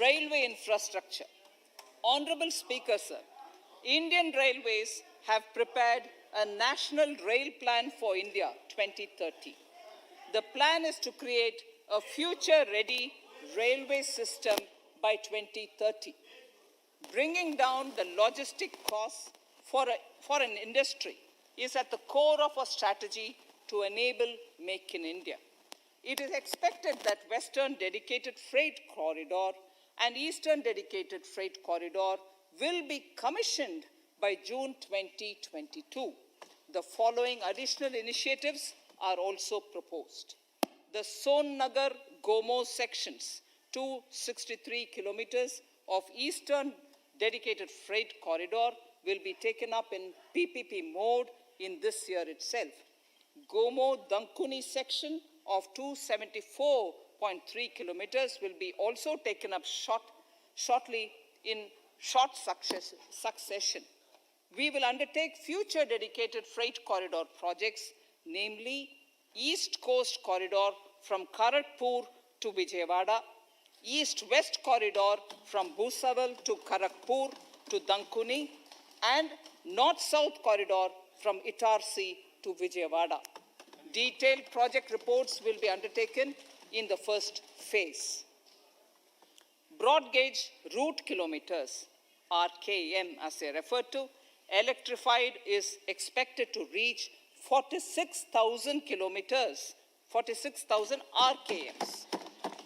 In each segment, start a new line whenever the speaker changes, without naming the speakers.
Railway infrastructure. Honorable Speaker, sir, Indian Railways have prepared a National Rail Plan for India 2030. The plan is to create a future-ready railway system by 2030, bringing down the logistic costs for an industry is at the core of our strategy to enable Make in India. It is expected that Western Dedicated Freight Corridor and Eastern Dedicated Freight Corridor will be commissioned by June 2022. The following additional initiatives are also proposed. The Sonnagar-Gomo sections, 263 kilometers of Eastern Dedicated Freight Corridor will be taken up in PPP mode in this year itself. Gomo-Dankuni section of 274.3 kilometers will be also taken up shortly in short succession. We will undertake future dedicated freight corridor projects, namely East Coast Corridor from Kharagpur to Vijayawada, East-West Corridor from Bhusaval to Kharagpur to Dankuni, and North-South Corridor from Itarsi to Vijayawada. Detailed project reports will be undertaken in the first phase. Broad gauge route kilometers, RKM as they refer to, electrified is expected to reach 46,000 kilometers, 46,000 RKMs.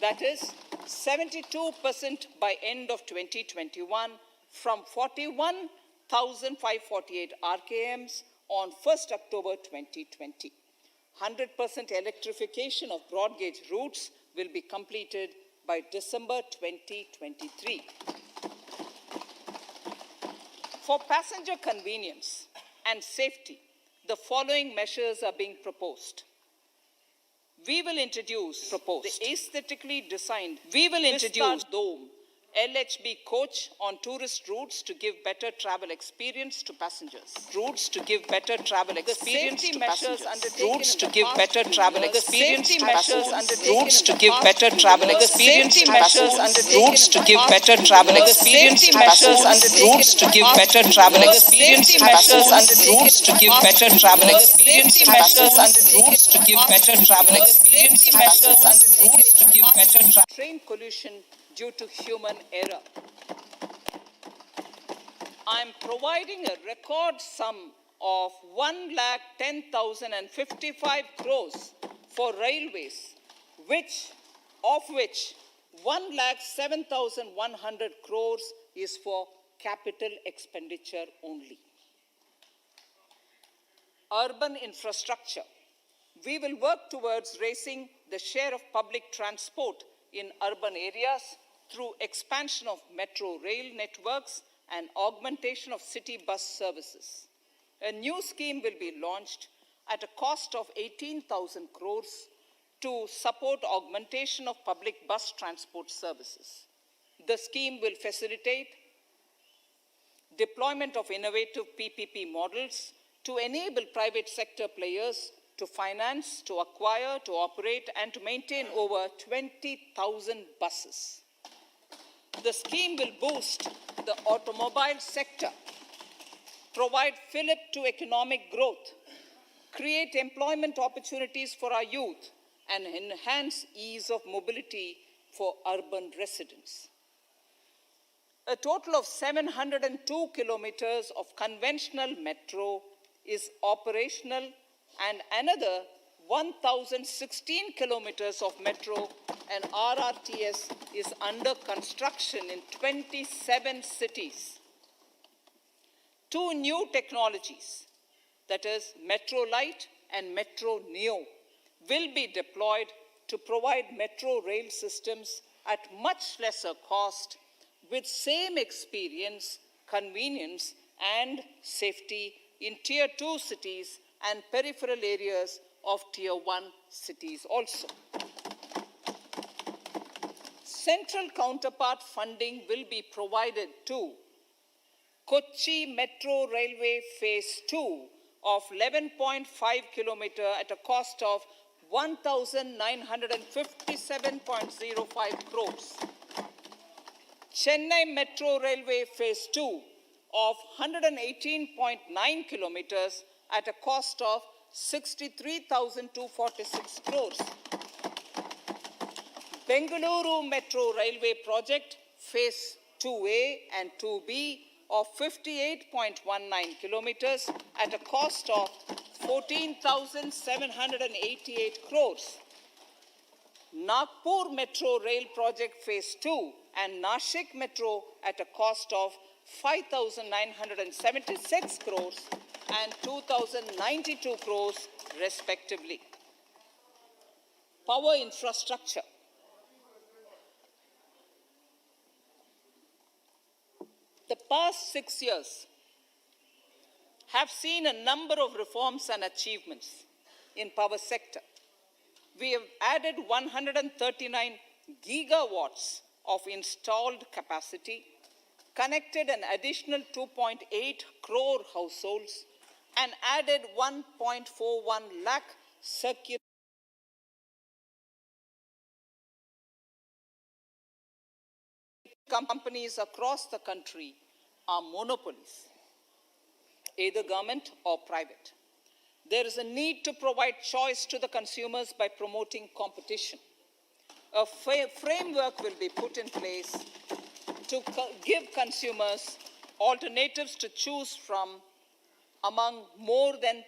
That is 72% by end of 2021 from 41,548 RKMs on 1st October 2020. 100% electrification of broad gauge routes will be completed by December 2023. For passenger convenience and safety, the following measures are being proposed. We will introduce the aesthetically designed Vista Dome LHB coach on tourist routes to give better travel experience to passengers. Routes to give better travel experience to passengers. Routes to give better travel experience to passengers. Routes to give better travel experience to passengers. Routes to give better travel experience to passengers. Routes to give better travel experience to passengers. Routes to give better travel experience to passengers. Routes to give better travel experience to passengers. Routes to give better train pollution due to human error. I am providing a record sum of 1,10,055 crores for railways, of which 1,07,100 crores is for capital expenditure only. Urban infrastructure. We will work towards raising the share of public transport in urban areas through expansion of metro rail networks and augmentation of city bus services. A new scheme will be launched at a cost of 18,000 crores to support augmentation of public bus transport services. The scheme will facilitate deployment of innovative PPP models to enable private sector players to finance, to acquire, to operate, and to maintain over 20,000 buses. The scheme will boost the automobile sector, provide fillip to economic growth, create employment opportunities for our youth, and enhance ease of mobility for urban residents. A total of 702 kilometers of conventional metro is operational, and another 1,016 kilometers of metro and RRTS is under construction in 27 cities. Two new technologies, that is Metro Light and Metro Neo, will be deployed to provide metro rail systems at much lesser cost with same experience, convenience, and safety in Tier 2 cities and peripheral areas of Tier 1 cities also. Central counterpart funding will be provided to Kochi Metro Railway Phase 2 of 11.5 kilometer at a cost of 1,957.05 crores. Chennai Metro Railway Phase 2 of 118.9 kilometers at a cost of 63,246 crores. Bengaluru Metro Railway Project Phase 2A and 2B of 58.19 kilometers at a cost of 14,788 crores. Nagpur Metro Rail Project Phase 2 and Nashik Metro at a cost of 5,976 crores and 2,092 crores respectively. Power infrastructure. The past 6 years have seen a number of reforms and achievements in power sector. We have added 139 gigawatts of installed capacity, connected an additional 2.8 crore households, and added 1.41 lakh circular companies across the country are monopolies, either government or private. There is a need to provide choice to the consumers by promoting competition. A framework will be put in place to give consumers alternatives to choose from among more than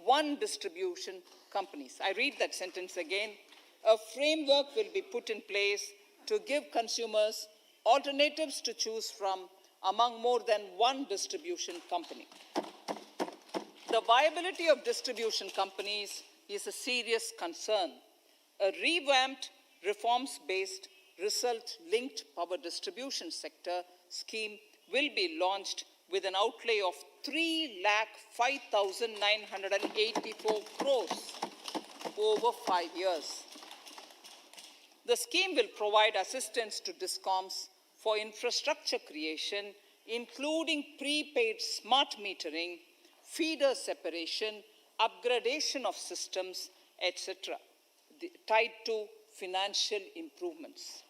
one distribution companies. I read that sentence again. A framework will be put in place to give consumers alternatives to choose from among more than one distribution company. The viability of distribution companies is a serious concern. A revamped, reforms-based, result-linked power distribution sector scheme will be launched with an outlay of 3,05,984 crores over 5 years. The scheme will provide assistance to DISCOMs for infrastructure creation, including prepaid smart metering, feeder separation, upgradation of systems, etc., tied to financial improvements.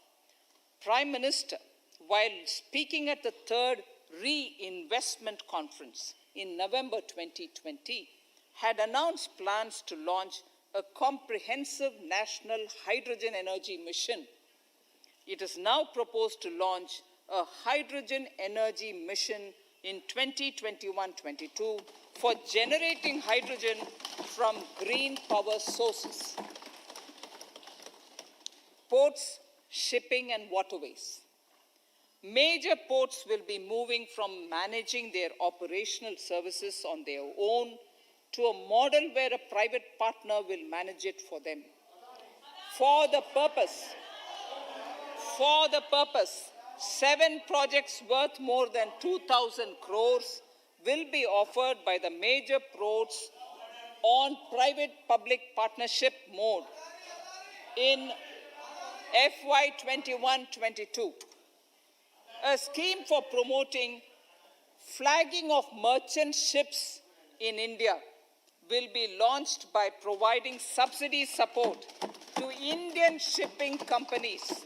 Prime Minister, while speaking at the third Reinvestment Conference in November 2020, had announced plans to launch a comprehensive national hydrogen energy mission. It is now proposed to launch a hydrogen energy mission in 2021-22 for generating hydrogen from green power sources. Ports, shipping and waterways. Major ports will be moving from managing their operational services on their own to a model where a private partner will manage it for them. For the purpose, 7 projects worth more than 2,000 crores will be offered by the major ports on private-public partnership mode in FY 21-22. A scheme for promoting flagging of merchant ships in India will be launched by providing subsidy support to Indian shipping companies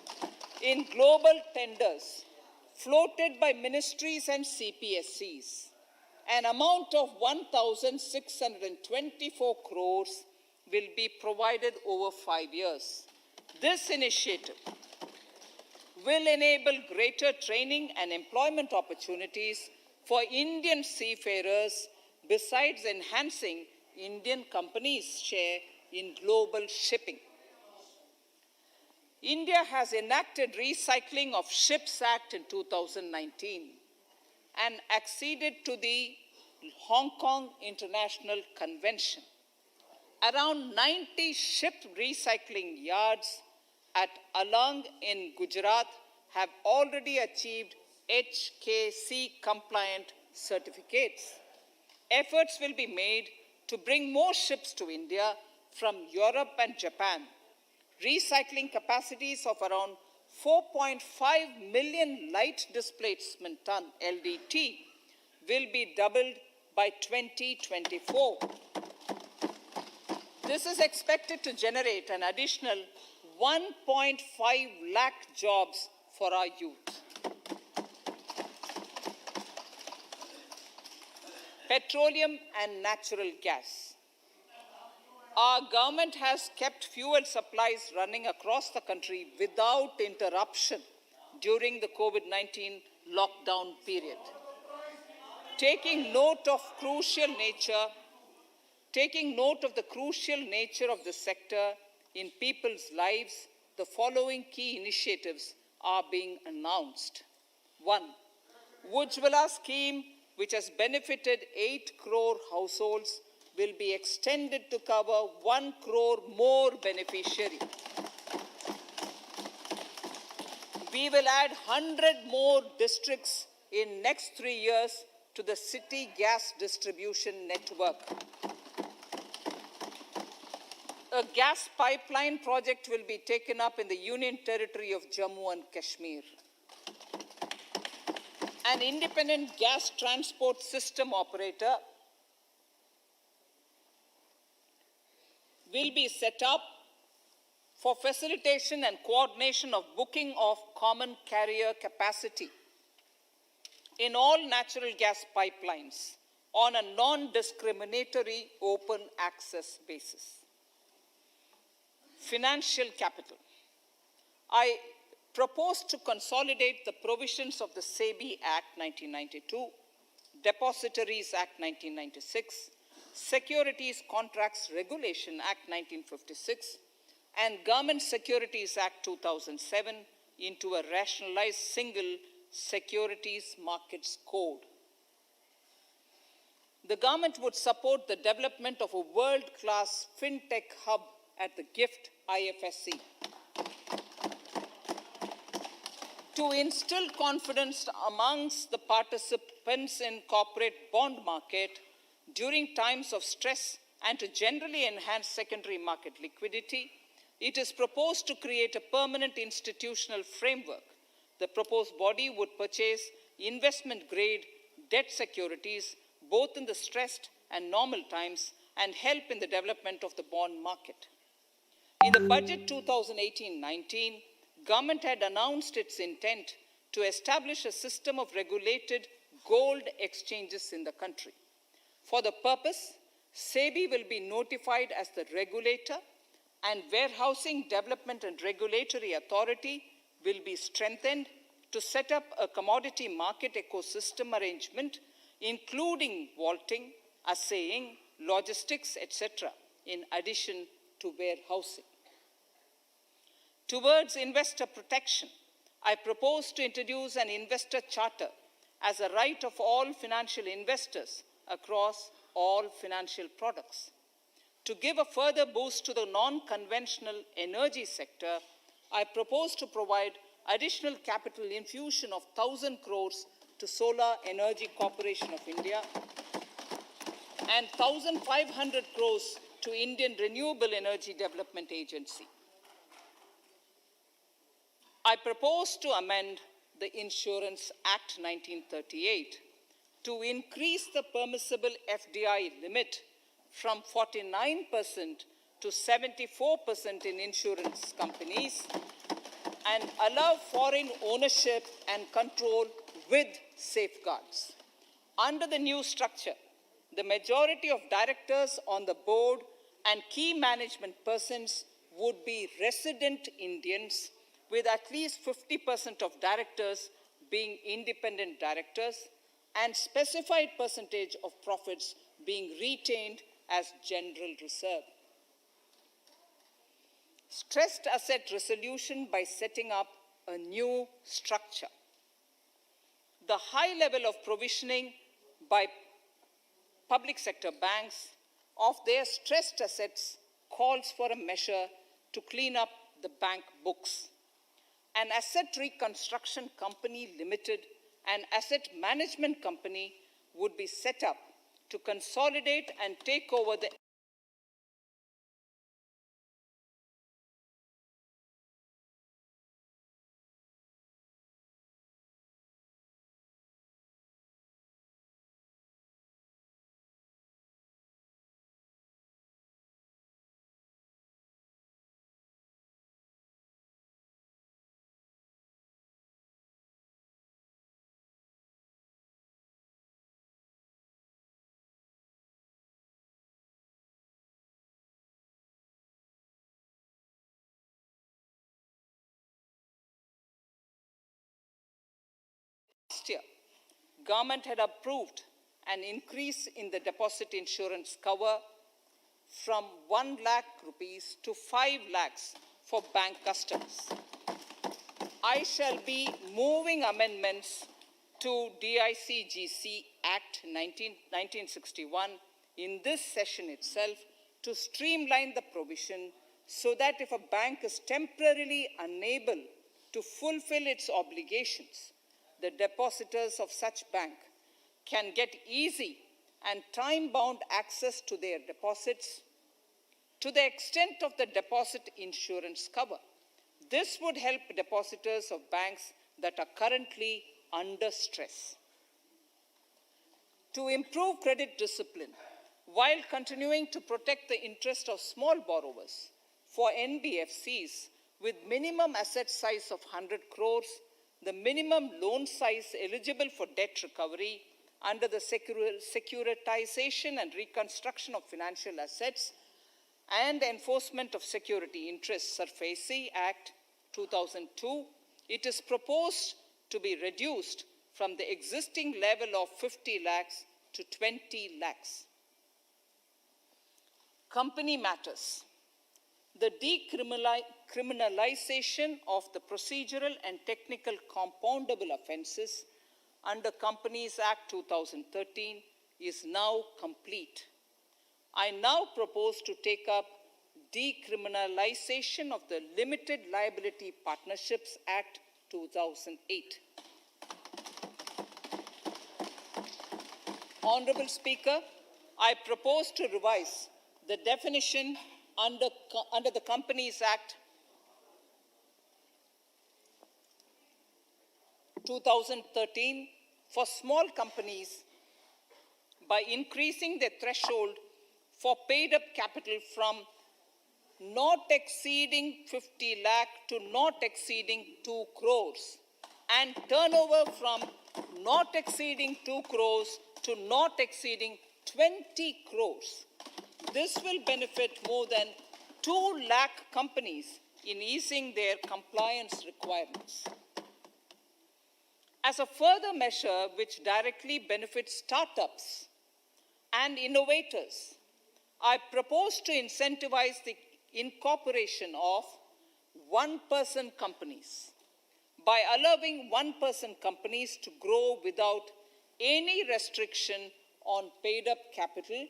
in global tenders floated by ministries and CPSCs. An amount of 1,624 crores will be provided over 5 years. This initiative will enable greater training and employment opportunities for Indian seafarers, besides enhancing Indian companies' share in global shipping. India has enacted Recycling of Ships Act in 2019 and acceded to the Hong Kong International Convention. Around 90 ship recycling yards at Alang in Gujarat have already achieved HKC-compliant certificates. Efforts will be made to bring more ships to India from Europe and Japan. Recycling capacities of around 4.5 million light displacement ton LDT will be doubled by 2024. This is expected to generate an additional 1.5 lakh jobs for our youth. Petroleum and natural gas. Our government has kept fuel supplies running across the country without interruption during the COVID-19 lockdown period. Taking note of the crucial nature of the sector in people's lives, the following key initiatives are being announced. 1. Ujjwala scheme, which has benefited 8 crore households, will be extended to cover 1 crore more beneficiaries. We will add 100 more districts in next 3 years to the city gas distribution network. A gas pipeline project will be taken up in the Union Territory of Jammu and Kashmir. An independent gas transport system operator will be set up for facilitation and coordination of booking of common carrier capacity in all natural gas pipelines on a non-discriminatory open access basis. Financial capital. I propose to consolidate the provisions of the SEBI Act 1992, Depositories Act 1996, Securities Contracts Regulation Act 1956, and Government Securities Act 2007 into a rationalized single Securities Markets Code. The government would support the development of a world-class fintech hub at the GIFT IFSC. To instill confidence amongst the participants in corporate bond market during times of stress and to generally enhance secondary market liquidity, it is proposed to create a permanent institutional framework. The proposed body would purchase investment-grade debt securities both in the stressed and normal times and help in the development of the bond market. In the budget 2018-19, government had announced its intent to establish a system of regulated gold exchanges in the country. For the purpose, SEBI will be notified as the regulator, and Warehousing Development and Regulatory Authority will be strengthened to set up a commodity market ecosystem arrangement, including vaulting, assaying, logistics, etc., in addition to warehousing. Towards investor protection, I propose to introduce an investor charter as a right of all financial investors across all financial products. To give a further boost to the non-conventional energy sector, I propose to provide additional capital infusion of 1,000 crores to Solar Energy Corporation of India and 1,500 crores to Indian Renewable Energy Development Agency. I propose to amend the Insurance Act 1938 to increase the permissible FDI limit from 49% to 74% in insurance companies and allow foreign ownership and control with safeguards. Under the new structure, the majority of directors on the board and key management persons would be resident Indians, with at least 50% of directors being independent directors and specified percentage of profits being retained as general reserve. Stressed asset resolution by setting up a new structure. The high level of provisioning by public sector banks of their stressed assets calls for a measure to clean up the bank books. An asset reconstruction company limited, an asset management company would be set up to consolidate and take over the Last year, government had approved an increase in the deposit insurance cover from 1 lakh rupees to 5 lakhs for bank customers. I shall be moving amendments to DICGC Act 1961 in this session itself to streamline the provision so that if a bank is temporarily unable to fulfill its obligations, the depositors of such bank can get easy and time-bound access to their deposits to the extent of the deposit insurance cover. This would help depositors of banks that are currently under stress. To improve credit discipline, while continuing to protect the interest of small borrowers, for NBFCs with minimum asset size of 100 crores, the minimum loan size eligible for debt recovery under the Securitization and Reconstruction of Financial Assets and Enforcement of Security Interests SARFAESI Act 2002, it is proposed to be reduced from the existing level of 50 lakhs to 20 lakhs. Company matters. The decriminalization of the procedural and technical compoundable offences under Companies Act 2013 is now complete. I now propose to take up decriminalization of the Limited Liability Partnerships Act 2008. Honourable Speaker, I propose to revise the definition under the Companies Act 2013 for small companies by increasing the threshold for paid-up capital from not exceeding 50 lakh to not exceeding 2 crores and turnover from not exceeding 2 crores to not exceeding 20 crores. This will benefit more than 2 lakh companies in easing their compliance requirements. As a further measure which directly benefits startups and innovators, I propose to incentivize the incorporation of one-person companies by allowing one-person companies to grow without any restriction on paid-up capital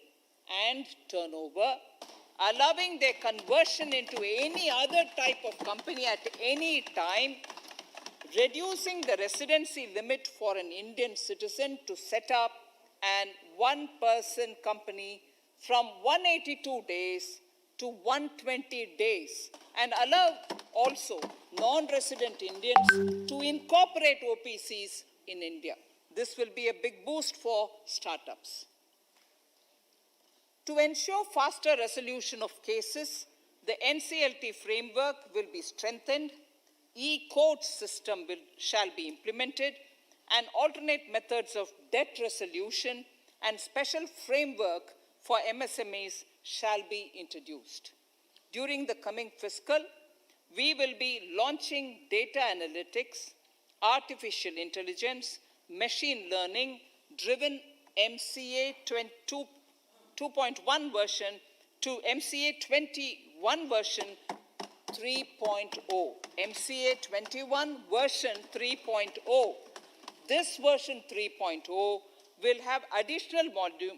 and turnover, allowing their conversion into any other type of company at any time, reducing the residency limit for an Indian citizen to set up an one-person company from 182 days to 120 days, and allow also non-resident Indians to incorporate OPCs in India. This will be a big boost for startups. To ensure faster resolution of cases, the NCLT framework will be strengthened, e-court system shall be implemented, and alternate methods of debt resolution and special framework for MSMEs shall be introduced. During the coming fiscal, we will be launching data analytics, artificial intelligence, machine learning driven MCA 2.1 version to MCA 21 version 3.0. MCA 21 version 3.0. This version 3.0 will have additional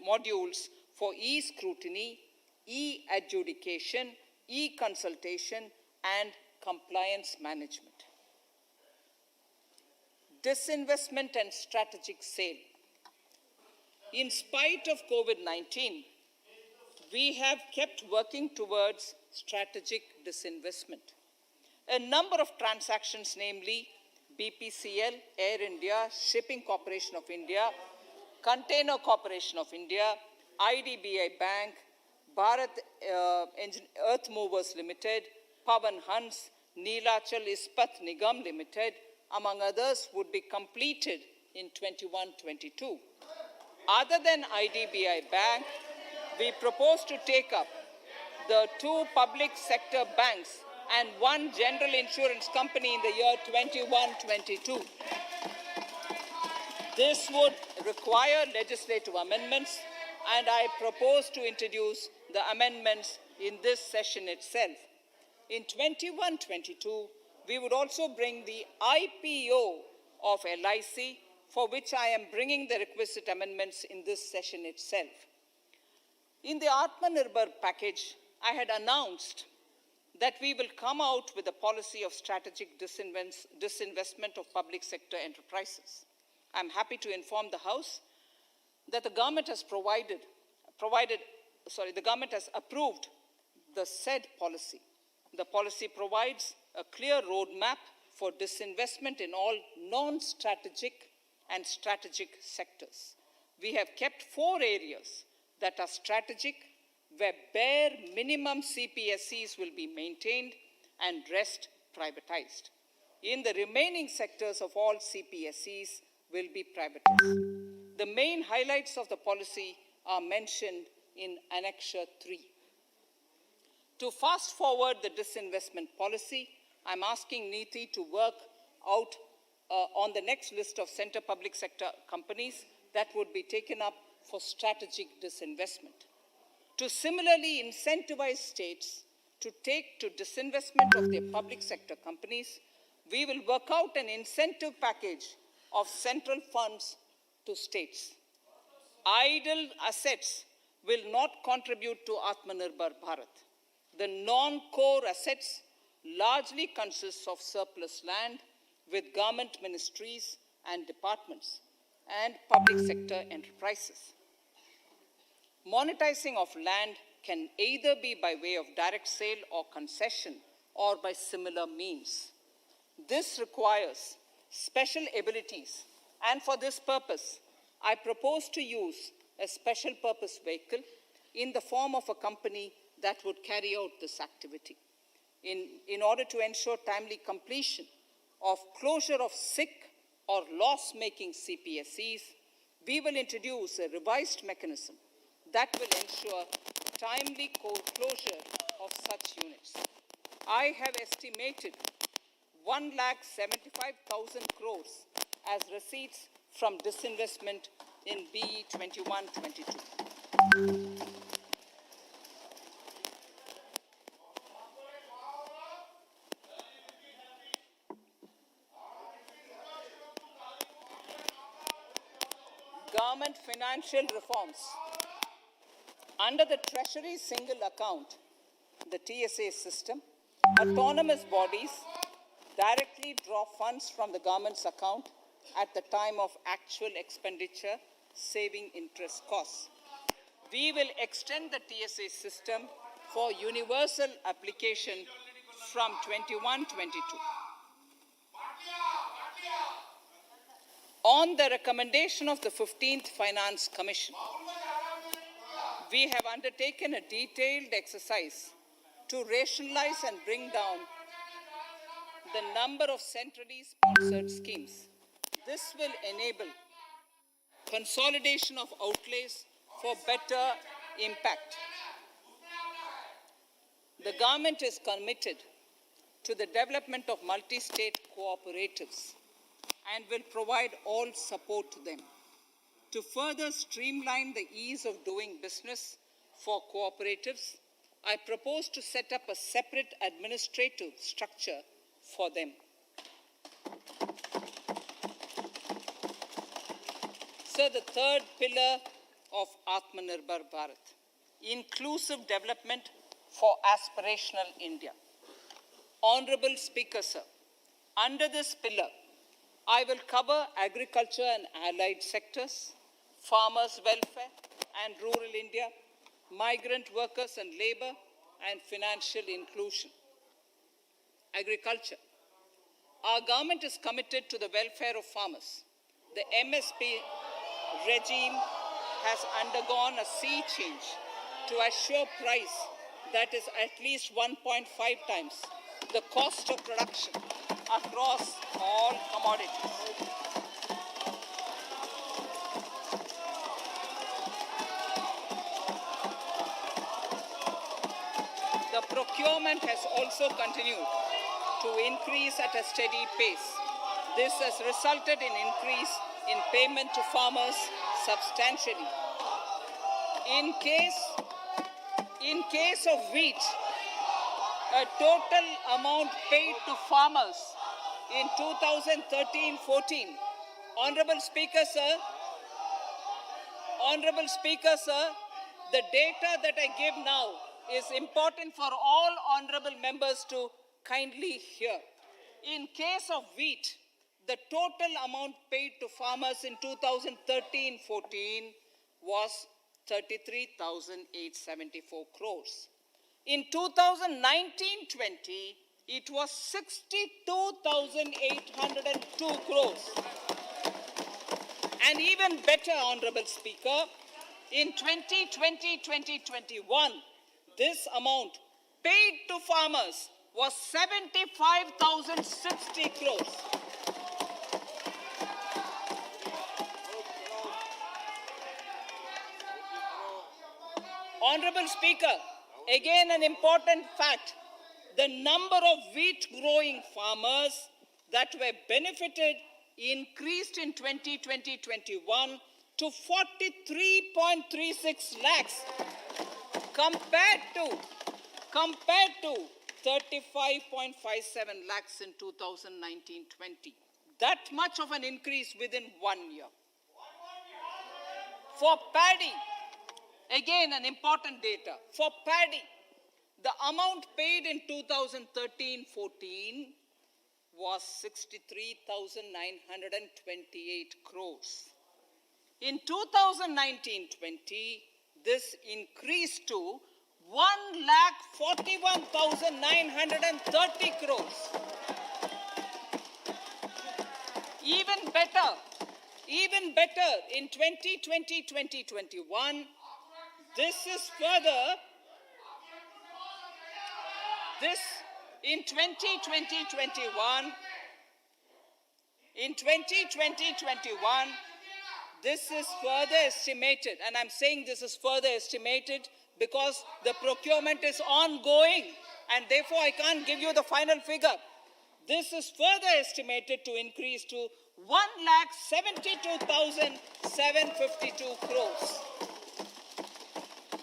modules for e-scrutiny, e-adjudication, e-consultation, and compliance management. Disinvestment and strategic sale. In spite of COVID-19, we have kept working towards strategic disinvestment. A number of transactions, namely BPCL, Air India, Shipping Corporation of India, Container Corporation of India, IDBI Bank, Bharat Earth Movers Limited, Pavan Hans, Neelachal Ispat Nigam Limited, among others, would be completed in 21-22. Other than IDBI Bank, we propose to take up the 2 public sector banks and 1 general insurance company in the year 21-22. This would require legislative amendments, and I propose to introduce the amendments in this session itself. In 21-22, we would also bring the IPO of LIC, for which I am bringing the requisite amendments in this session itself. In the Atmanirbhar package, I had announced that we will come out with a policy of strategic disinvestment of public sector enterprises. I'm happy to inform the House that the government has the government has approved the said policy. The policy provides a clear roadmap for disinvestment in all non-strategic and strategic sectors. We have kept 4 areas that are strategic, where bare minimum CPSEs will be maintained and rest privatized. In the remaining sectors of all CPSEs will be privatized. The main highlights of the policy are mentioned in Annexure 3. To fast forward the disinvestment policy, I'm asking NITI to work out on the next list of centre public sector companies that would be taken up for strategic disinvestment. To similarly incentivize states to take to disinvestment of their public sector companies, we will work out an incentive package of central funds to states. Idle assets will not contribute to Atmanirbhar Bharat. The non-core assets largely consist of surplus land with government ministries and departments and public sector enterprises. Monetizing of land can either be by way of direct sale or concession, or by similar means. This requires special abilities, and for this purpose, I propose to use a special purpose vehicle in the form of a company that would carry out this activity. In order to ensure timely completion of closure of sick or loss-making CPSEs, we will introduce a revised mechanism that will ensure timely closure of such units. I have estimated 1,75,000 crores as receipts from disinvestment in BE 21-22. Government financial reforms. Under the Treasury Single Account, the TSA system, autonomous bodies directly draw funds from the government's account at the time of actual expenditure, saving interest costs. We will extend the TSA system for universal application from 21-22. On the recommendation of the 15th Finance Commission, we have undertaken a detailed exercise to rationalize and bring down the number of centrally sponsored schemes. This will enable consolidation of outlays for better impact. The government is committed to the development of multi-state cooperatives and will provide all support to them. To further streamline the ease of doing business for cooperatives, I propose to set up a separate administrative structure for them. So the third pillar of Atmanirbhar Bharat, inclusive development for aspirational India. Honorable Speaker, sir, under this pillar, I will cover agriculture and allied sectors, farmers' welfare and rural India, migrant workers and labor, and financial inclusion. Agriculture. Our government is committed to the welfare of farmers. The MSP regime has undergone a sea change to assure price that is at least 1.5 times the cost of production across all commodities. The procurement has also continued to increase at a steady pace. This has resulted in increase in payment to farmers substantially. In case of wheat, a total amount paid to farmers in 2013-14. Honorable Speaker, sir, the data that I give now is important for all honorable members to kindly hear. In case of wheat, the total amount paid to farmers in 2013-14 was 33,874 crores. In 2019-20, it was 62,802 crores. And even better, Honorable Speaker, in 2020-2021, this amount paid to farmers was 75,060 crores. Honorable Speaker, again an important fact, the number of wheat growing farmers that were benefited increased in 2020-21 to 43.36 lakhs compared to 35.57 lakhs in 2019-20. That much of an increase within 1 year. For paddy, again an important data. For paddy, the amount paid in 2013-14 was 63,928 crores. In 2019-20, this increased to 1,41,930 crores. Even better, in 2020-2021, this is further, in 2020-21, this is further estimated, and I'm saying this is further estimated because the procurement is ongoing, and therefore I can't give you the final figure. This is further estimated to increase to 1,72,752 crores.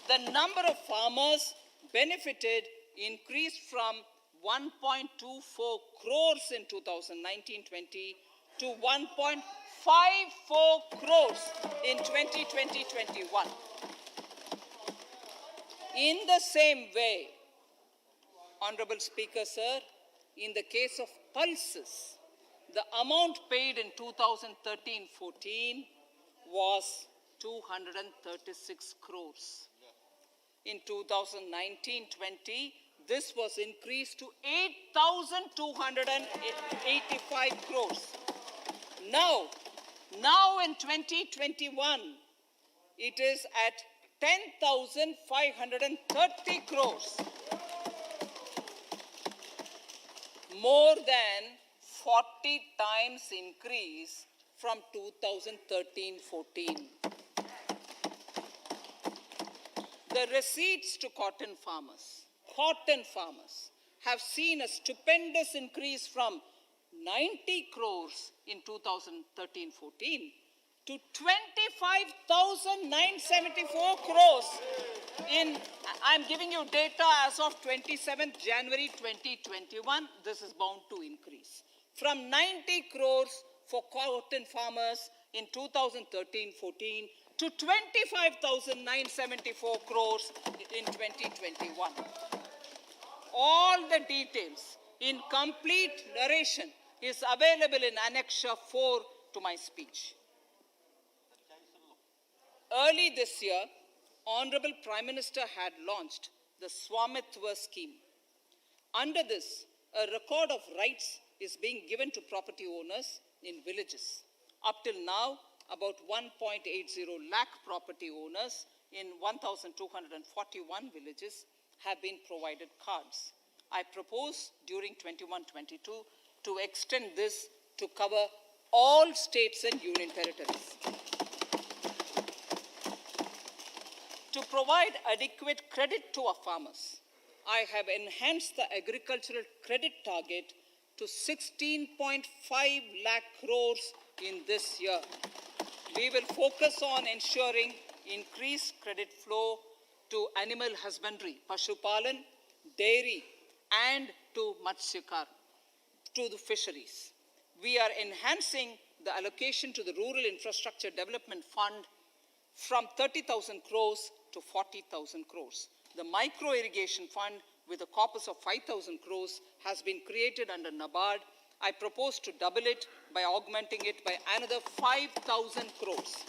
The number of farmers benefited increased from 1.24 crores in 2019-20 to 1.54 crores in 2020-21. In the same way, Honorable Speaker, sir, in the case of pulses, the amount paid in 2013-14 was 236 crores. In 2019-20, this was increased to 8,285 crores. Now in 2021, it is at 10,530 crores. More than 40 times increase from 2013-14. The receipts to cotton farmers have seen a stupendous increase from 90 crores in 2013-14 to 25,974 crores I'm giving you data as of 27th January 2021. This is bound to increase. From 90 crores for cotton farmers in 2013-14 to 25,974 crores in 2021. All the details in complete narration is available in Annexure 4 to my speech. Early this year, Honorable Prime Minister had launched the Swamitwa scheme. Under this, a record of rights is being given to property owners in villages. Up till now, about 1.80 lakh property owners in 1,241 villages have been provided cards. I propose during 21-22 to extend this to cover all states and union territories. To provide adequate credit to our farmers, I have enhanced the agricultural credit target to 16.5 lakh crores in this year. We will focus on ensuring increased credit flow to animal husbandry, Pashupalan, dairy, and to Matsyakar, to the fisheries. We are enhancing the allocation to the Rural Infrastructure Development Fund from 30,000 crores to 40,000 crores. The Micro Irrigation Fund, with a corpus of 5,000 crores, has been created under NABARD. I propose to double it by augmenting it by another 5,000 crores.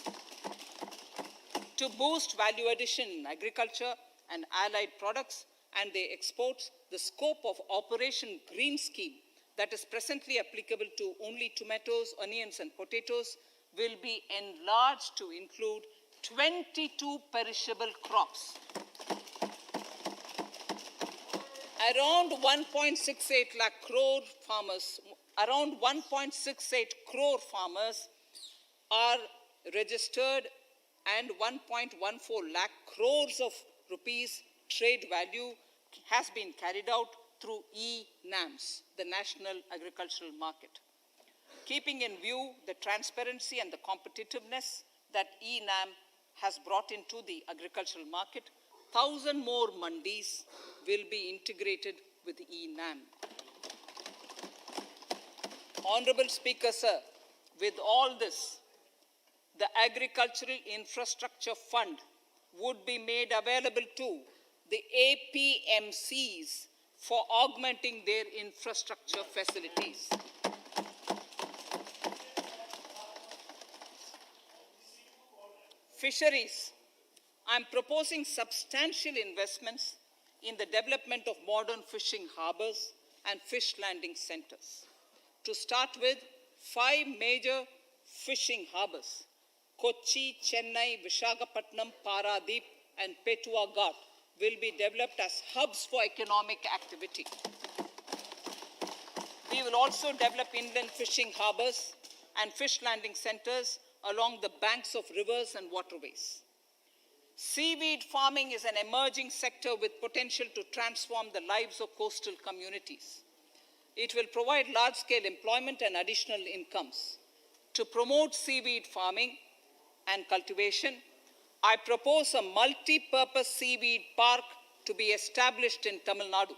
To boost value addition in agriculture and allied products and their exports, the scope of Operation Green Scheme that is presently applicable to only tomatoes, onions, and potatoes will be enlarged to include 22 perishable crops. Around 1.68 lakh crore farmers, around 1.68 crore farmers are registered, and 1.14 lakh crores of rupees trade value has been carried out through e-NAMs, the National Agricultural Market. Keeping in view the transparency and the competitiveness that e-NAM has brought into the agricultural market, 1,000 more mandis will be integrated with e-NAM. Honorable Speaker, sir, with all this, the Agricultural Infrastructure Fund would be made available to the APMCs for augmenting their infrastructure facilities. Fisheries. I am proposing substantial investments in the development of modern fishing harbors and fish landing centers. To start with, 5 major fishing harbors, Kochi, Chennai, Visakhapatnam, Paradip, and Petua Ghat, will be developed as hubs for economic activity. We will also develop inland fishing harbors and fish landing centers along the banks of rivers and waterways. Seaweed farming is an emerging sector with potential to transform the lives of coastal communities. It will provide large-scale employment and additional incomes. To promote seaweed farming and cultivation, I propose a multi-purpose seaweed park to be established in Tamil Nadu.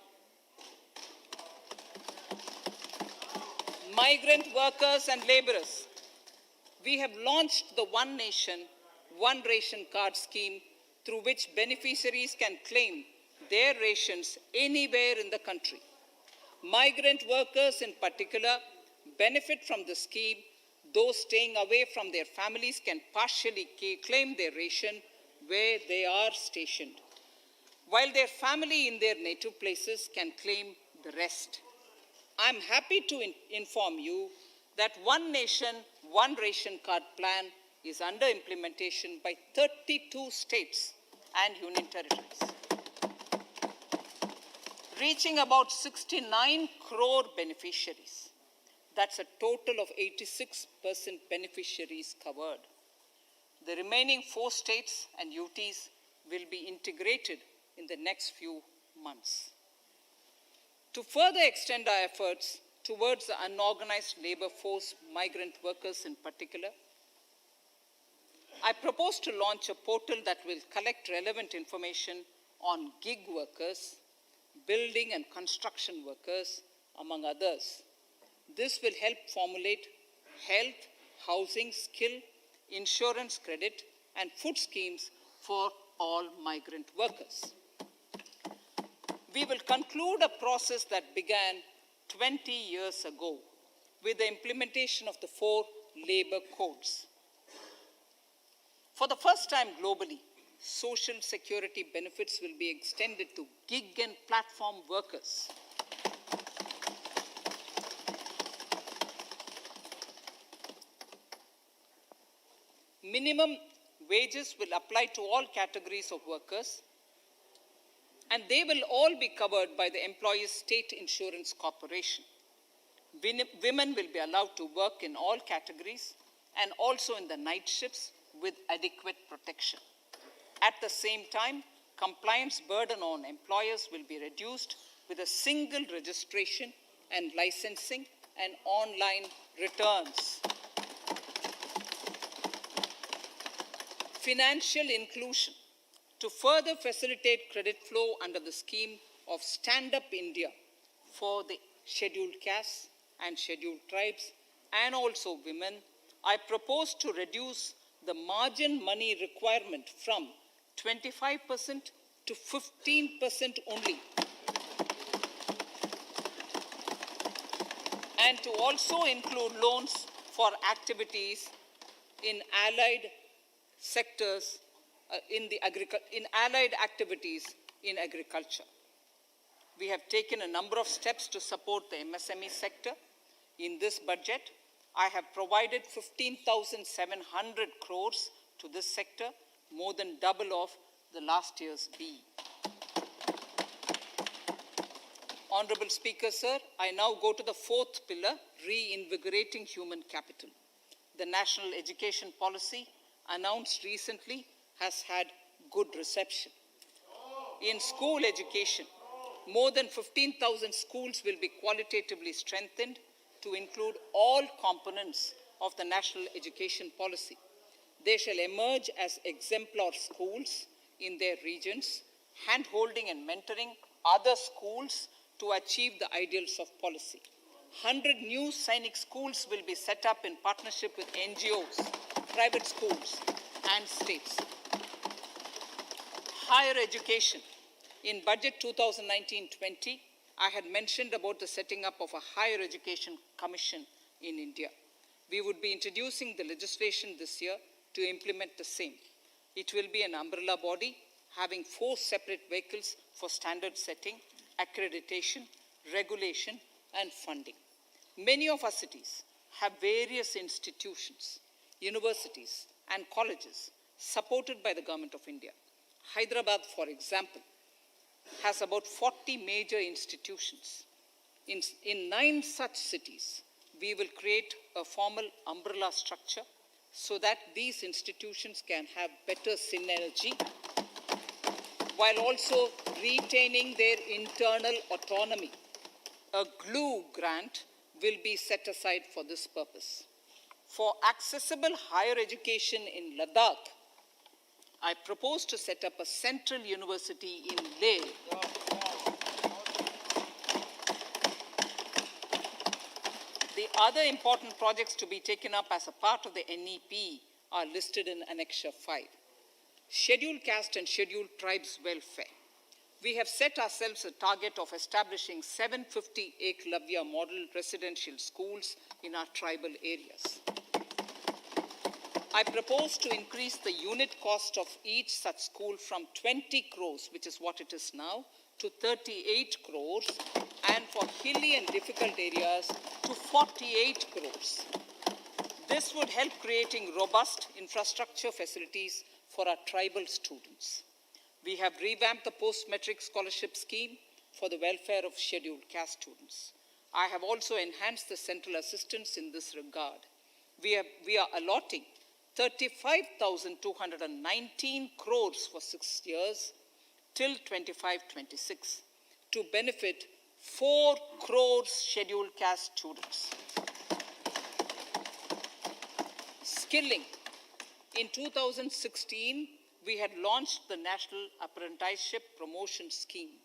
Migrant workers and laborers. We have launched the One Nation, One Ration Card scheme, through which beneficiaries can claim their rations anywhere in the country. Migrant workers in particular benefit from the scheme. Those staying away from their families can partially claim their ration where they are stationed, while their family in their native places can claim the rest. I am happy to inform you that One Nation, One Ration Card plan is under implementation by 32 states and union territories, reaching about 69 crore beneficiaries. That's a total of 86% beneficiaries covered. The remaining 4 states and UTs will be integrated in the next few months. To further extend our efforts towards the unorganized labor force, migrant workers in particular, I propose to launch a portal that will collect relevant information on gig workers, building and construction workers, among others. This will help formulate health, housing, skill, insurance credit, and food schemes for all migrant workers. We will conclude a process that began 20 years ago with the implementation of the 4 labor codes. For the first time globally, social security benefits will be extended to gig and platform workers. Minimum wages will apply to all categories of workers, and they will all be covered by the Employees State Insurance Corporation. Women will be allowed to work in all categories and also in the night shifts with adequate protection. At the same time, compliance burden on employers will be reduced with a single registration and licensing and online returns. financial inclusion to further facilitate credit flow under the scheme of Stand Up India for the scheduled castes and scheduled tribes and also women, I propose to reduce the margin money requirement from 25% to 15% only, and to also include loans for activities in allied sectors, in allied activities in agriculture. We have taken a number of steps to support the MSME sector. In this budget, I have provided 15,700 crores to this sector, more than double of the last year's BE. Honorable Speaker, sir, I now go to the fourth pillar, reinvigorating human capital. The national education policy announced recently has had good reception. In school education, more than 15,000 schools will be qualitatively strengthened to include all components of the national education policy. They shall emerge as exemplar schools in their regions, hand-holding and mentoring other schools to achieve the ideals of policy. 100 new Sainik schools will be set up in partnership with NGOs, private schools, and states. Higher education. In Budget 2019-20, I had mentioned about the setting up of a higher education commission in India. We would be introducing the legislation this year to implement the same. It will be an umbrella body having 4 separate vehicles for standard setting, accreditation, regulation, and funding. Many of our cities have various institutions, universities, and colleges supported by the Government of India. Hyderabad, for example, has about 40 major institutions. In 9 such cities, we will create a formal umbrella structure so that these institutions can have better synergy while also retaining their internal autonomy. A glue grant will be set aside for this purpose. For accessible higher education in Ladakh, I propose to set up a central university in Leh. The other important projects to be taken up as a part of the NEP are listed in Annexure 5. Scheduled caste and scheduled tribes welfare. We have set ourselves a target of establishing 750 Eklavya model residential schools in our tribal areas. I propose to increase the unit cost of each such school from 20 crores, which is what it is now, to 38 crores, and for hilly and difficult areas to 48 crores. This would help creating robust infrastructure facilities for our tribal students. We have revamped the post-metric scholarship scheme for the welfare of scheduled caste students. I have also enhanced the central assistance in this regard. We are allotting 35,219 crores for 6 years till 25-26 to benefit 4 crores scheduled caste students. Skilling. In 2016, we had launched the National Apprenticeship Promotion Scheme.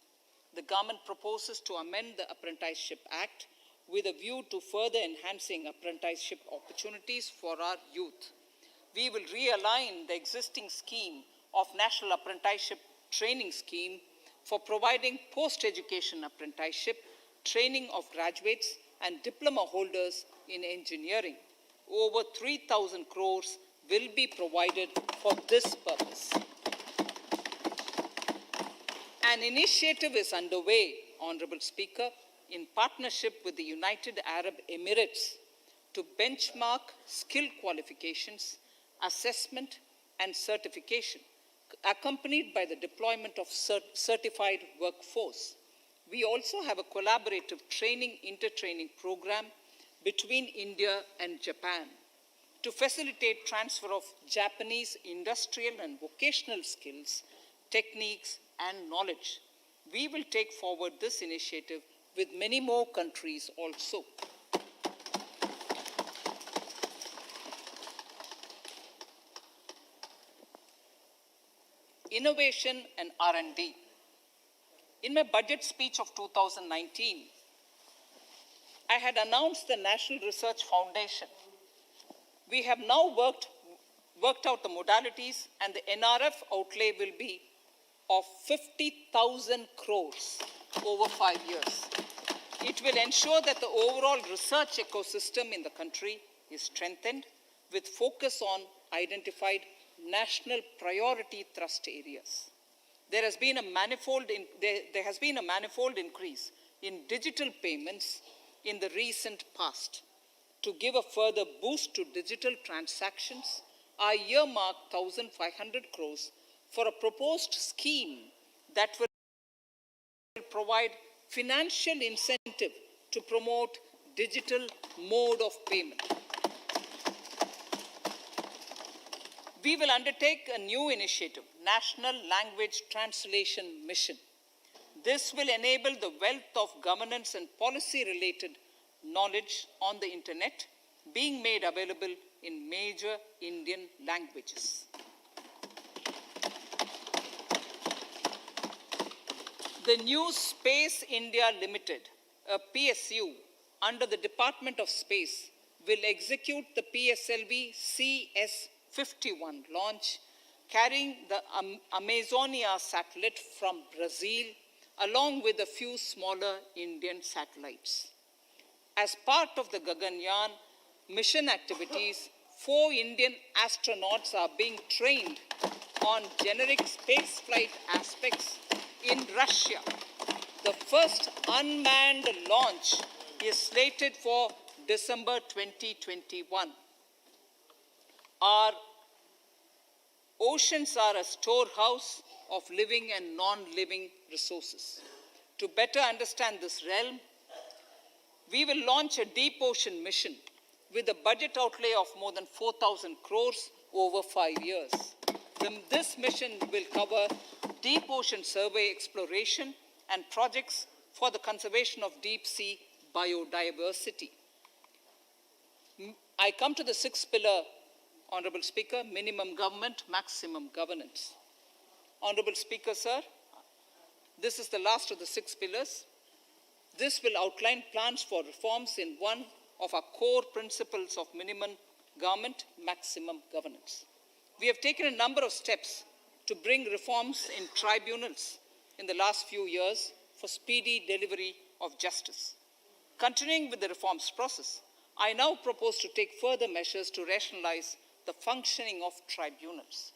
The government proposes to amend the Apprenticeship Act with a view to further enhancing apprenticeship opportunities for our youth. We will realign the existing scheme of National Apprenticeship Training Scheme for providing post-education apprenticeship, training of graduates and diploma holders in engineering. Over 3,000 crores will be provided for this purpose. An initiative is underway, Honorable Speaker, in partnership with the United Arab Emirates to benchmark skill qualifications, assessment, and certification, accompanied by the deployment of certified workforce. We also have a collaborative training, intertraining program between India and Japan to facilitate transfer of Japanese industrial and vocational skills, techniques, and knowledge. We will take forward this initiative with many more countries also. innovation and R&D. In my budget speech of 2019, I had announced the National Research Foundation. We have now worked out the modalities, and the NRF outlay will be of 50,000 crores over 5 years. It will ensure that the overall research ecosystem in the country is strengthened with focus on identified national priority thrust areas. There has been a manifold increase in digital payments in the recent past. To give a further boost to digital transactions, I earmarked 1,500 crores for a proposed scheme that will provide financial incentive to promote digital mode of payment. We will undertake a new initiative, National Language Translation Mission. This will enable the wealth of governance and policy-related knowledge on the internet being made available in major Indian languages. The new Space India Limited, a PSU, under the Department of Space, will execute the PSLV CS-51 launch, carrying the Amazonia satellite from Brazil, along with a few smaller Indian satellites. As part of the Gaganyaan mission activities, 4 Indian astronauts are being trained on generic spaceflight aspects in Russia. The first unmanned launch is slated for December 2021. Our oceans are a storehouse of living and non-living resources. To better understand this realm, we will launch a deep ocean mission with a budget outlay of more than 4,000 crores over 5 years. This mission will cover deep ocean survey exploration and projects for the conservation of deep sea biodiversity. I come to the 6th pillar, Honorable Speaker, minimum government, maximum governance. Honorable Speaker, sir, this is the last of the 6 pillars. This will outline plans for reforms in one of our core principles of minimum government, maximum governance. We have taken a number of steps to bring reforms in tribunals in the last few years for speedy delivery of justice. Continuing with the reforms process, I now propose to take further measures to rationalize the functioning of tribunals.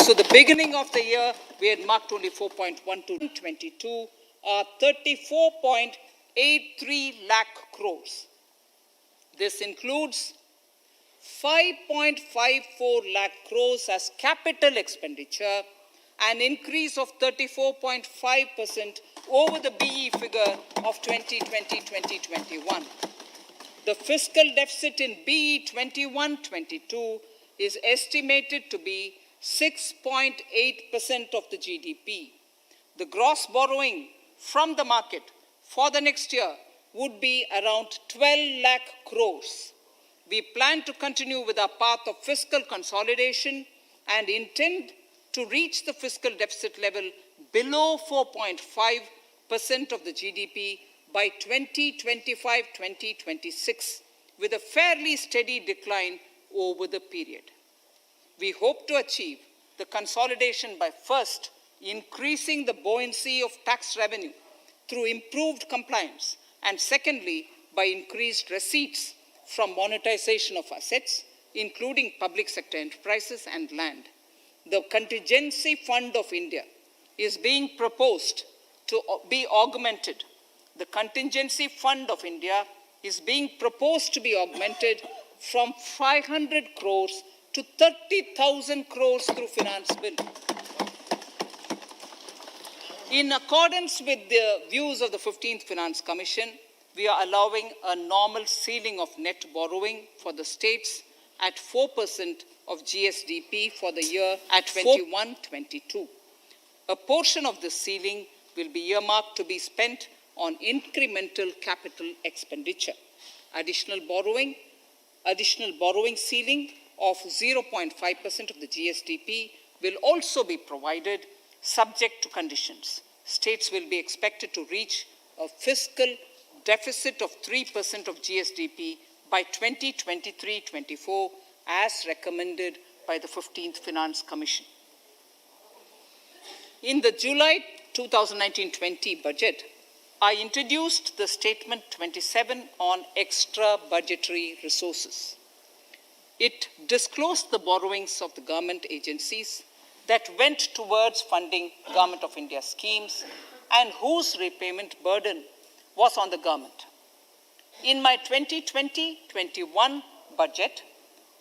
So the beginning of the year, we had marked only 4.1 to 22, 34.83 lakh crores. This includes 5.54 lakh crores as capital expenditure, an increase of 34.5% over the BE figure of 2020-2021. The fiscal deficit in BE 21-22 is estimated to be 6.8% of the GDP. The gross borrowing from the market for the next year would be around 12 lakh crores. We plan to continue with our path of fiscal consolidation and intend to reach the fiscal deficit level below 4.5% of the GDP by 2025-2026, with a fairly steady decline over the period. We hope to achieve the consolidation by first increasing the buoyancy of tax revenue through improved compliance, and secondly, by increased receipts from monetization of assets, including public sector enterprises and land. The Contingency Fund of India is being proposed to be augmented. The Contingency Fund of India is being proposed to be augmented from 500 crores to 30,000 crores through Finance Bill. In accordance with the views of the 15th Finance Commission, we are allowing a normal ceiling of net borrowing for the states at 4% of GSDP for the year at 21-22. A portion of this ceiling will be earmarked to be spent on incremental capital expenditure. Additional borrowing ceiling of 0.5% of the GSDP will also be provided subject to conditions. States will be expected to reach a fiscal deficit of 3% of GSDP by 2023-24 as recommended by the 15th Finance Commission. In the July 2019-20 budget, I introduced the Statement 27 on extra budgetary resources. It disclosed the borrowings of the government agencies that went towards funding Government of India schemes and whose repayment burden was on the government. In my 2020-21 budget,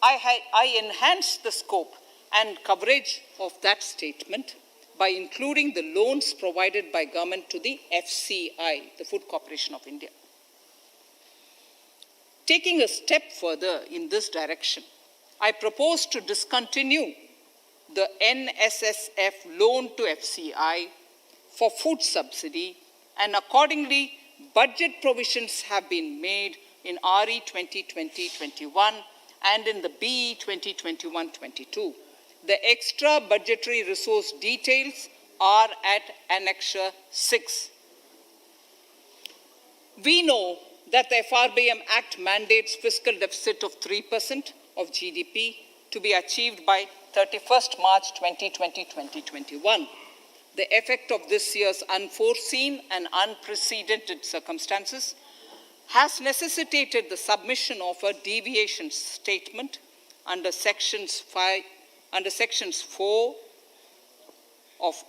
I enhanced the scope and coverage of that statement by including the loans provided by government to the FCI, the Food Corporation of India. Taking a step further in this direction, I propose to discontinue the NSSF loan to FCI for food subsidy, and accordingly, budget provisions have been made in RE 2020-21 and in the BE 2021-22. The extra budgetary resource details are at Annexure 6. We know that the FRBM Act mandates fiscal deficit of 3% of GDP to be achieved by 31st March 2020-2021. The effect of this year's unforeseen and unprecedented circumstances has necessitated the submission of a deviation statement under Sections 4 of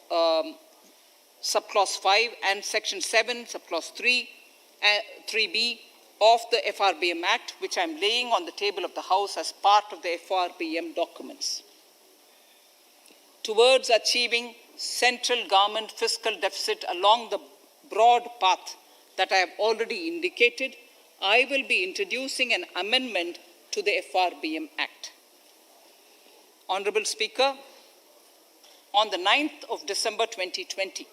Subclause 5 and Section 7, Subclause 3b of the FRBM Act, which I'm laying on the table of the House as part of the FRBM documents. Towards achieving central government fiscal deficit along the broad path that I have already indicated, I will be introducing an amendment to the FRBM Act. Honorable Speaker, on the 9th of December 2020,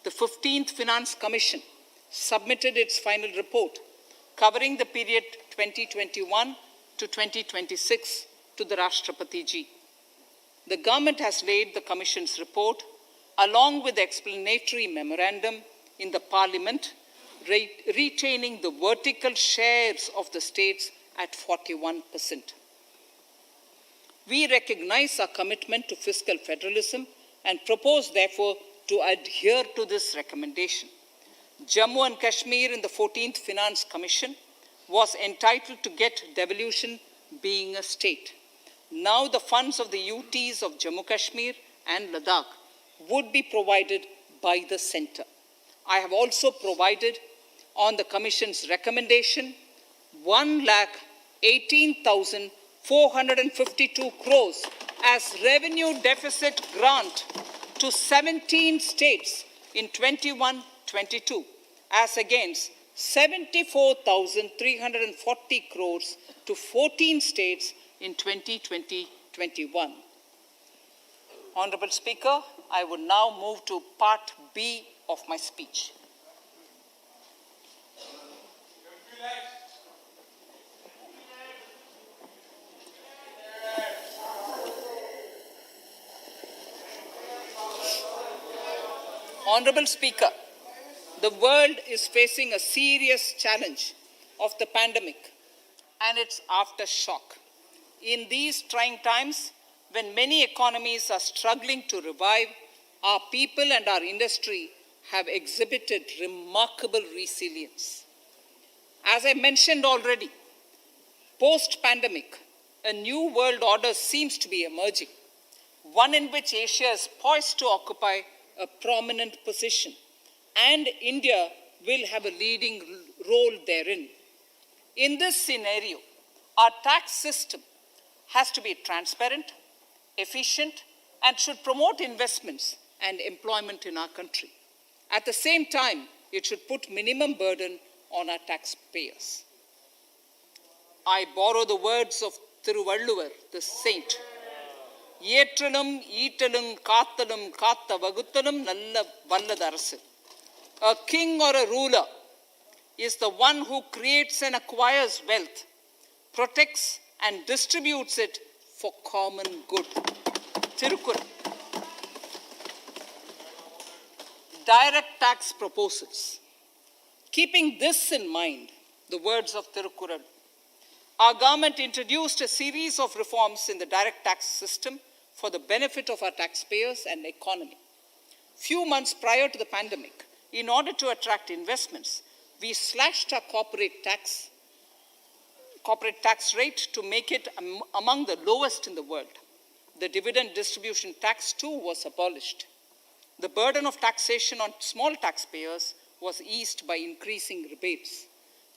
the 15th Finance Commission submitted its final report covering the period 2021 to 2026 to the Rashtrapati Ji. The government has laid the Commission's report along with the explanatory memorandum in the Parliament, retaining the vertical shares of the states at 41%. We recognize our commitment to fiscal federalism and propose, therefore, to adhere to this recommendation. Jammu and Kashmir in the 14th Finance Commission was entitled to get devolution being a state. Now the funds of the UTs of Jammu Kashmir and Ladakh would be provided by the centre. I have also provided, on the Commission's recommendation, 1,18,452 crores as revenue deficit grant to 17 states in 21-22, as against 74,340 crores to 14 states in 2020-21. Honourable Speaker, I would now move to Part B of my speech. Honourable Speaker, the world is facing a serious challenge of the pandemic and its aftershock. In these trying times, when many economies are struggling to revive, our people and our industry have exhibited remarkable resilience. As I mentioned already, post-pandemic, a new world order seems to be emerging, one in which Asia is poised to occupy a prominent position, and India will have a leading role therein. In this scenario, our tax system has to be transparent, efficient, and should promote investments and employment in our country. At the same time, it should put minimum burden on our taxpayers. I borrow the words of Thiruvalluvar, the saint. ஏற்றலும் ஈட்டலும் காத்தலும் காத்த வகுத்தலும் நல்ல வல்லதரசு. A king or a ruler is the one who creates and acquires wealth, protects and distributes it for common good. Tirukkural. Direct tax proposals. Keeping this in mind, the words of Tirukkural, our government introduced a series of reforms in the direct tax system for the benefit of our taxpayers and economy. Few months prior to the pandemic, in order to attract investments, we slashed our corporate tax rate to make it among the lowest in the world. The dividend distribution tax too was abolished. The burden of taxation on small taxpayers was eased by increasing rebates.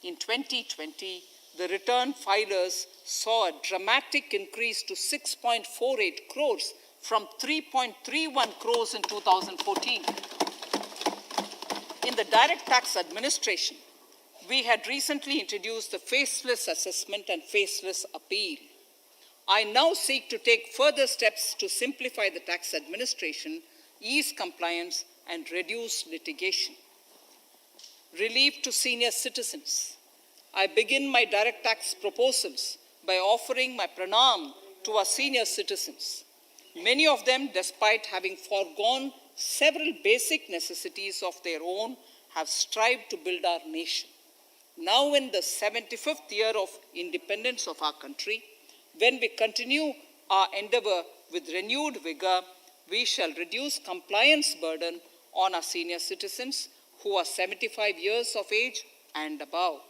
In 2020, the return filers saw a dramatic increase to 6.48 crores from 3.31 crores in 2014. In the direct tax administration, we had recently introduced the faceless assessment and faceless appeal. I now seek to take further steps to simplify the tax administration, ease compliance, and reduce litigation. Relief to senior citizens. I begin my direct tax proposals by offering my pranam to our senior citizens. Many of them, despite having foregone several basic necessities of their own, have strived to build our nation. Now, in the 75th year of independence of our country, when we continue our endeavour with renewed vigour, we shall reduce compliance burden on our senior citizens who are 75 years of age and above.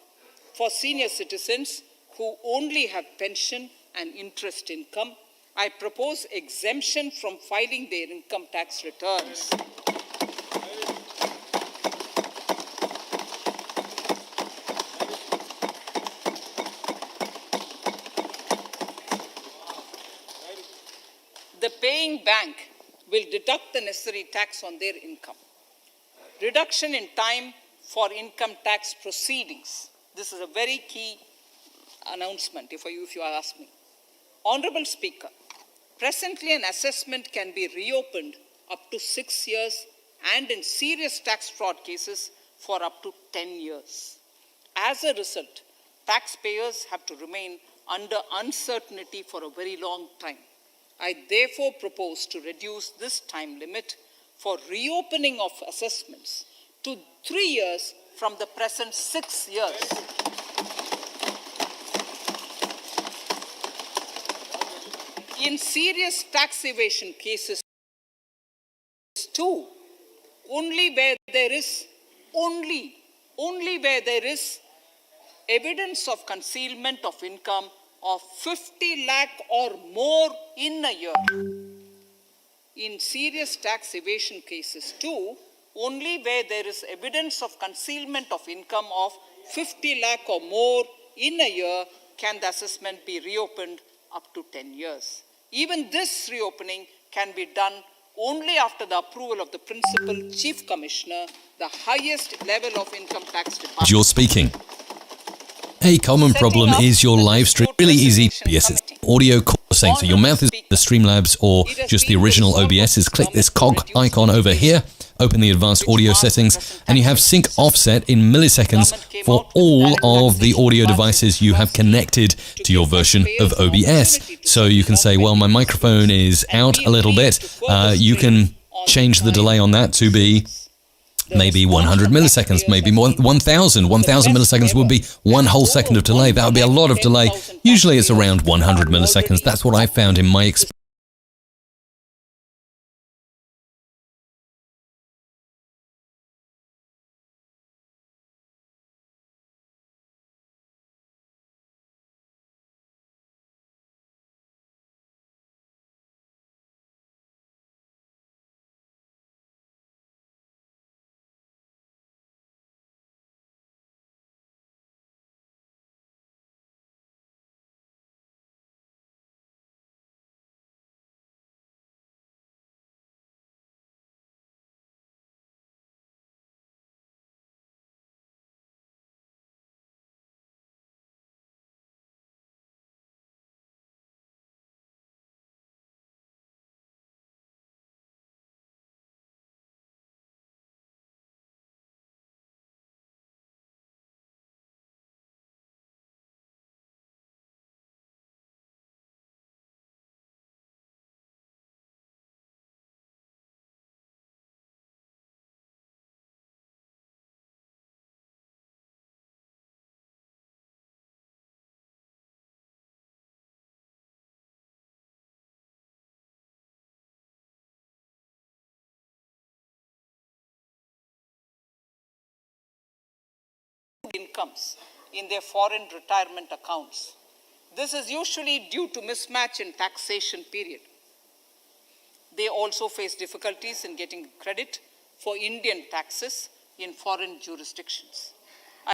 For senior citizens who only have pension and interest income, I propose exemption from filing their income tax returns. The paying bank will deduct the necessary tax on their income. Reduction in time for income tax proceedings. This is a very key announcement, if you ask me. Honourable Speaker, presently an assessment can be reopened up to 6 years and in serious tax fraud cases for up to 10 years. As a result, taxpayers have to remain under uncertainty for a very long time. I therefore propose to reduce this time limit for reopening of assessments to 3 years from the present 6 years. In serious tax evasion cases too, only where there is evidence of concealment of income of 50 lakh or more in a year. in serious tax evasion cases too, only where there is evidence of concealment of income of 50 lakh or more in a year can the assessment be reopened up to 10 years. Even this reopening can be done only after the approval of the Principal Chief Commissioner, the highest level of income tax department.
You're speaking. A common problem is your live stream. Really easy. Yes, it's audio saying. So your mouth is the Streamlabs or just the original OBS's. Click this cog icon over here. Open the advanced audio settings and you have sync offset in milliseconds for all of the audio devices you have connected to your version of OBS. So you can say, well, my microphone is out a little bit. You can change the delay on that to be maybe 100 milliseconds, maybe more, 1,000 milliseconds would be 1 whole second of delay. That would be a lot of delay. Usually it's around 100 milliseconds. That's what I found in my experience.
Incomes in their foreign retirement accounts. This is usually due to mismatch in taxation period. They also face difficulties in getting credit for Indian taxes in foreign jurisdictions.